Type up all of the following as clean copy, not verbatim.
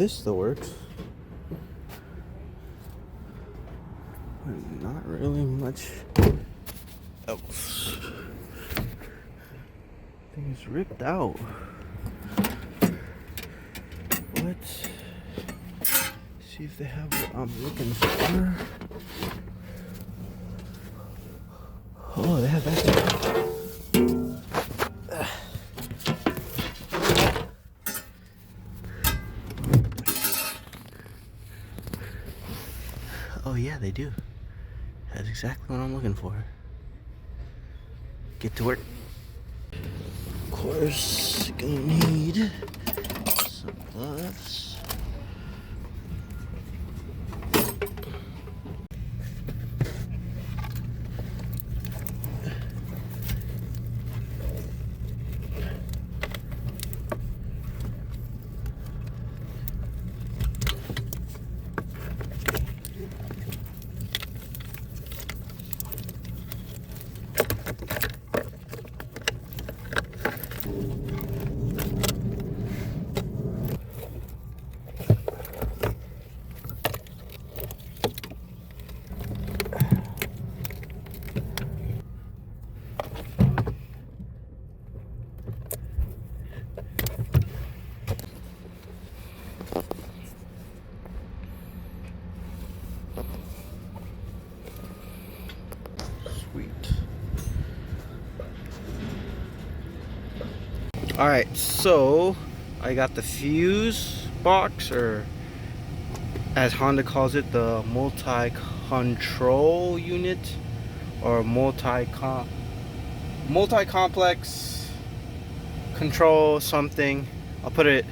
this still works. But not really much else. Thing is ripped out. Let's see if they have what I'm looking for. Oh, they have that. Oh yeah, they do. That's exactly what I'm looking for. Get to work. Of course, gonna need some gloves. Alright, so I got the fuse box, or as Honda calls it, the multi-control unit, or multi-complex control something. I'll put it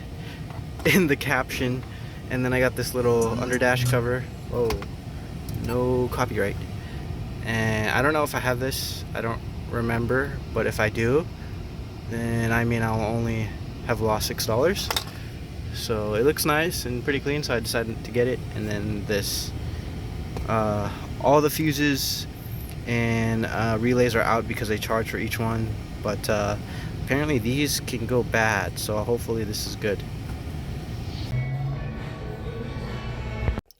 in the caption. And then I got this little underdash cover. Oh, no copyright. And I don't know if I have this, I don't remember, but if I do, then I mean I'll only have lost $6. So it looks nice and pretty clean, so I decided to get it. And then this, all the fuses and relays are out because they charge for each one, but apparently these can go bad, so hopefully this is good.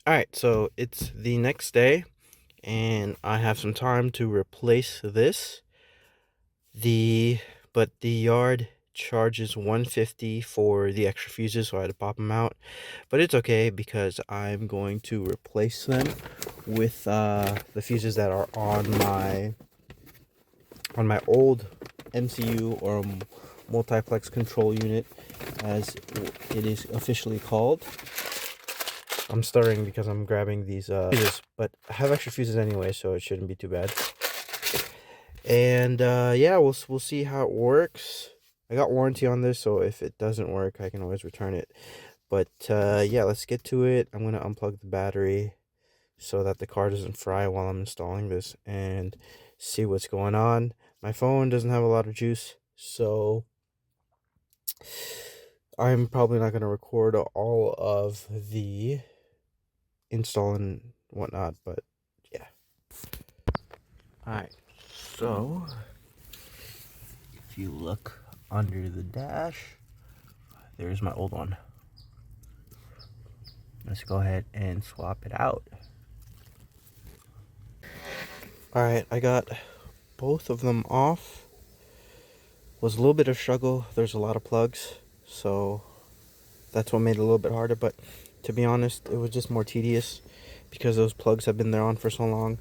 Alright, so it's the next day and I have some time to replace this. But the yard charges $150 for the extra fuses, so I had to pop them out. But it's okay because I'm going to replace them with the fuses that are on my old MCU, or Multiplex Control Unit, as it is officially called. I'm stuttering because I'm grabbing these fuses, but I have extra fuses anyway, so it shouldn't be too bad. And yeah, we'll see how it works. I got warranty on this, so if it doesn't work, I can always return it. But yeah, let's get to it. I'm gonna unplug the battery so that the car doesn't fry while I'm installing this, and see what's going on. My phone doesn't have a lot of juice, so I'm probably not gonna record all of the install and whatnot, but yeah. Alright, so if you look under the dash, there's my old one. Let's go ahead and swap it out. Alright, I got both of them off. Was a little bit of struggle. There's a lot of plugs, so that's what made it a little bit harder, but to be honest, it was just more tedious because those plugs have been there on for so long.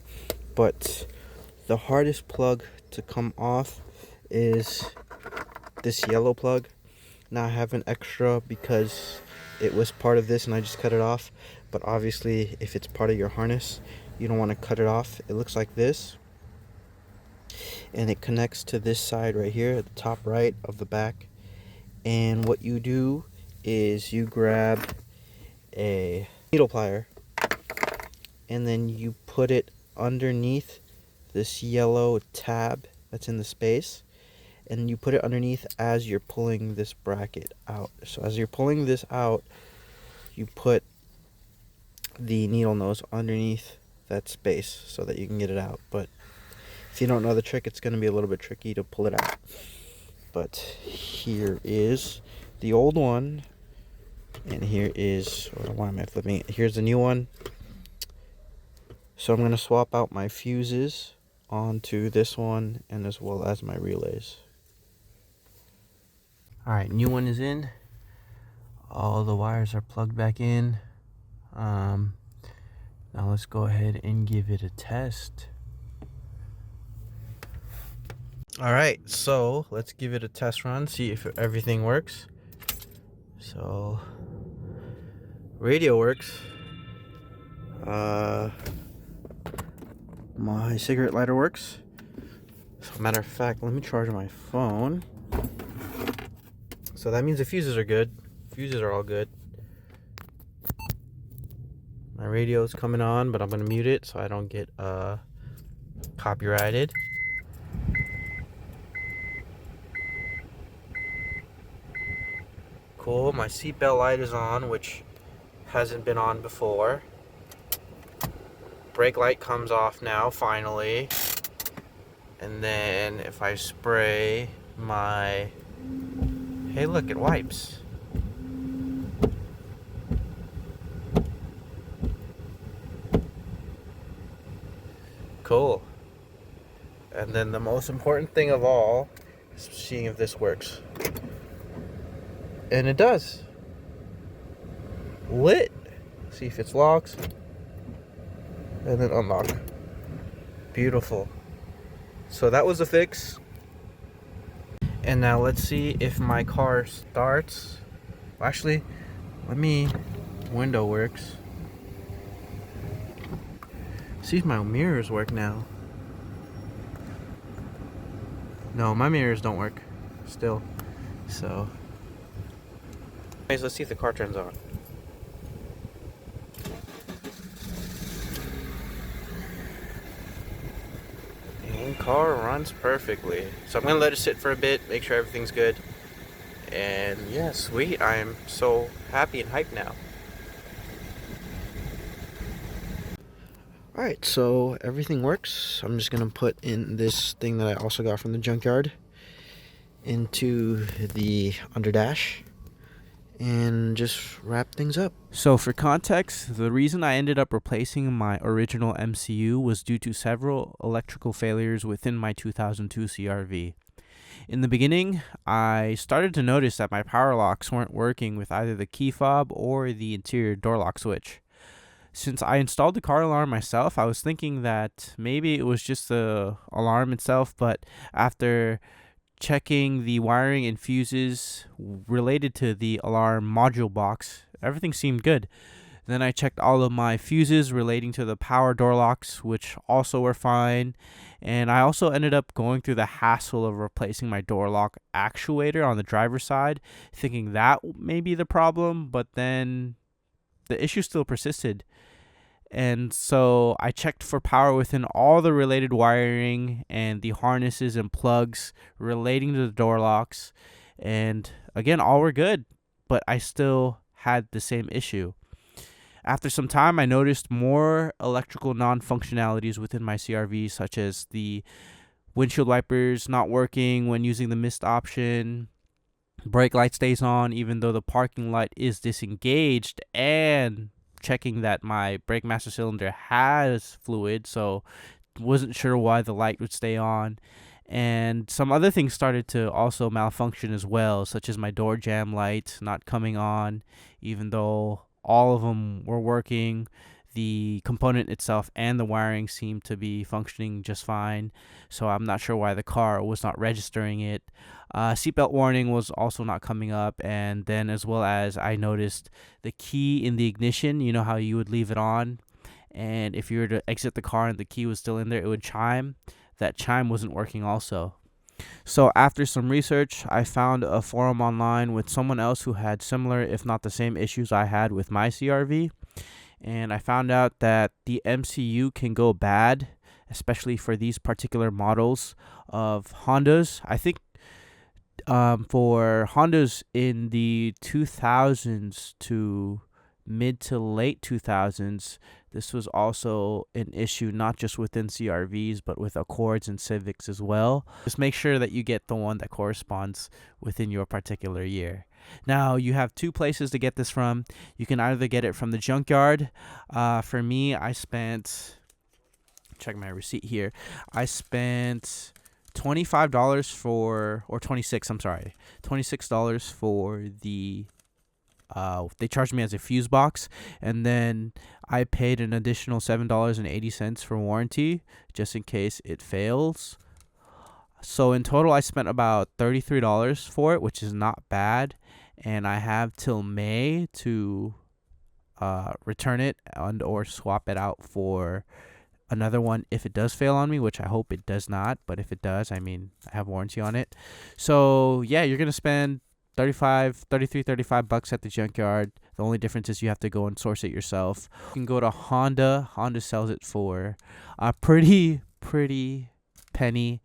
But the hardest plug to come off is this yellow plug. Now I have an extra because it was part of this and I just cut it off, but obviously if it's part of your harness, you don't want to cut it off. It looks like this, and it connects to this side right here at the top right of the back. And what you do is you grab a needle plier and then you put it underneath this yellow tab that's in the space, and you put it underneath as you're pulling this bracket out. So as you're pulling this out, you put the needle nose underneath that space so that you can get it out. But if you don't know the trick, it's going to be a little bit tricky to pull it out. But here is the old one And here is, or why am I flipping it? Here's the new one. So I'm going to swap out my fuses onto this one, and as well as my relays. Alright, new one is in. All the wires are plugged back in. Now let's go ahead and give it a test. Alright, so let's give it a test run, see if everything works. So, radio works. My cigarette lighter works. So, matter of fact, let me charge my phone. So that means the fuses are good. Fuses are all good. My radio is coming on, but I'm going to mute it so I don't get copyrighted. Cool, my seatbelt light is on, which hasn't been on before. Brake light comes off now, finally. And then if I spray my... Hey, look, it wipes. Cool. And then the most important thing of all is seeing if this works. And it does. Lit. See if it's locked. And then unlock. Beautiful. So that was a fix. And now let's see if my car starts. Actually, window works. See if my mirrors work now. No, my mirrors don't work still. So, anyways, let's see if the car turns on. And car runs perfectly. So I'm gonna let it sit for a bit, make sure everything's good. And yeah, sweet. I am so happy and hyped now. Alright, so everything works. I'm just gonna put in this thing that I also got from the junkyard into the underdash and just wrap things up. So for context, the reason I ended up replacing my original MCU was due to several electrical failures within my 2002 CRV. In the beginning, I started to notice that my power locks weren't working with either the key fob or the interior door lock switch. Since I installed the car alarm myself, I was thinking that maybe it was just the alarm itself, but after checking the wiring and fuses related to the alarm module box, everything seemed good. Then I checked all of my fuses relating to the power door locks, which also were fine. And I also ended up going through the hassle of replacing my door lock actuator on the driver's side, thinking that may be the problem, but then the issue still persisted. And so I checked for power within all the related wiring and the harnesses and plugs relating to the door locks. And again, all were good, but I still had the same issue. After some time, I noticed more electrical non-functionalities within my CRV, such as the windshield wipers not working when using the mist option. Brake light stays on even though the parking light is disengaged, and checking that my brake master cylinder has fluid, so wasn't sure why the light would stay on. And some other things started to also malfunction as well, such as my door jamb light not coming on, even though all of them were working. The component itself and the wiring seemed to be functioning just fine, so I'm not sure why the car was not registering it. Seatbelt warning was also not coming up, and then as well as I noticed the key in the ignition, you know how you would leave it on, and if you were to exit the car and the key was still in there, it would chime. That chime wasn't working also. So after some research, I found a forum online with someone else who had similar, if not the same issues I had with my CRV. And I found out that the MCU can go bad, especially for these particular models of Hondas. I think for Hondas in the 2000s to mid to late 2000s, this was also an issue not just within CRVs but with Accords and Civics as well. Just make sure that you get the one that corresponds within your particular year. Now, you have two places to get this from. You can either get it from the junkyard. For me, I spent, check my receipt here, I spent $25 for, or 26, I'm sorry, $26 for the they charged me as a fuse box, and then I paid an additional $7.80 for warranty just in case it fails. So in total, I spent about $33 for it, which is not bad, and I have till May to return it and or swap it out for another one if it does fail on me, which I hope it does not. But if it does, I mean, I have warranty on it. So yeah, you're gonna spend $35 at the junkyard. The only difference is you have to go and source it yourself. You can go to Honda. Honda sells it for a pretty penny.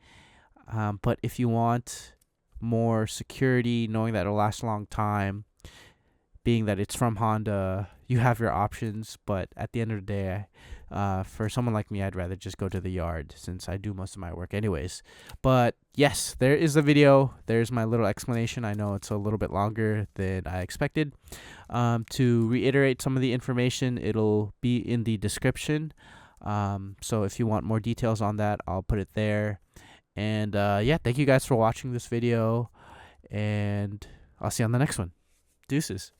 But if you want more security, knowing that it'll last a long time, being that it's from Honda, you have your options. But at the end of the day, for someone like me, I'd rather just go to the yard since I do most of my work anyways. But yes, there is the video. There's my little explanation. I know it's a little bit longer than I expected. To reiterate some of the information, it'll be in the description. So if you want more details on that, I'll put it there. And yeah, thank you guys for watching this video, and I'll see you on the next one. Deuces.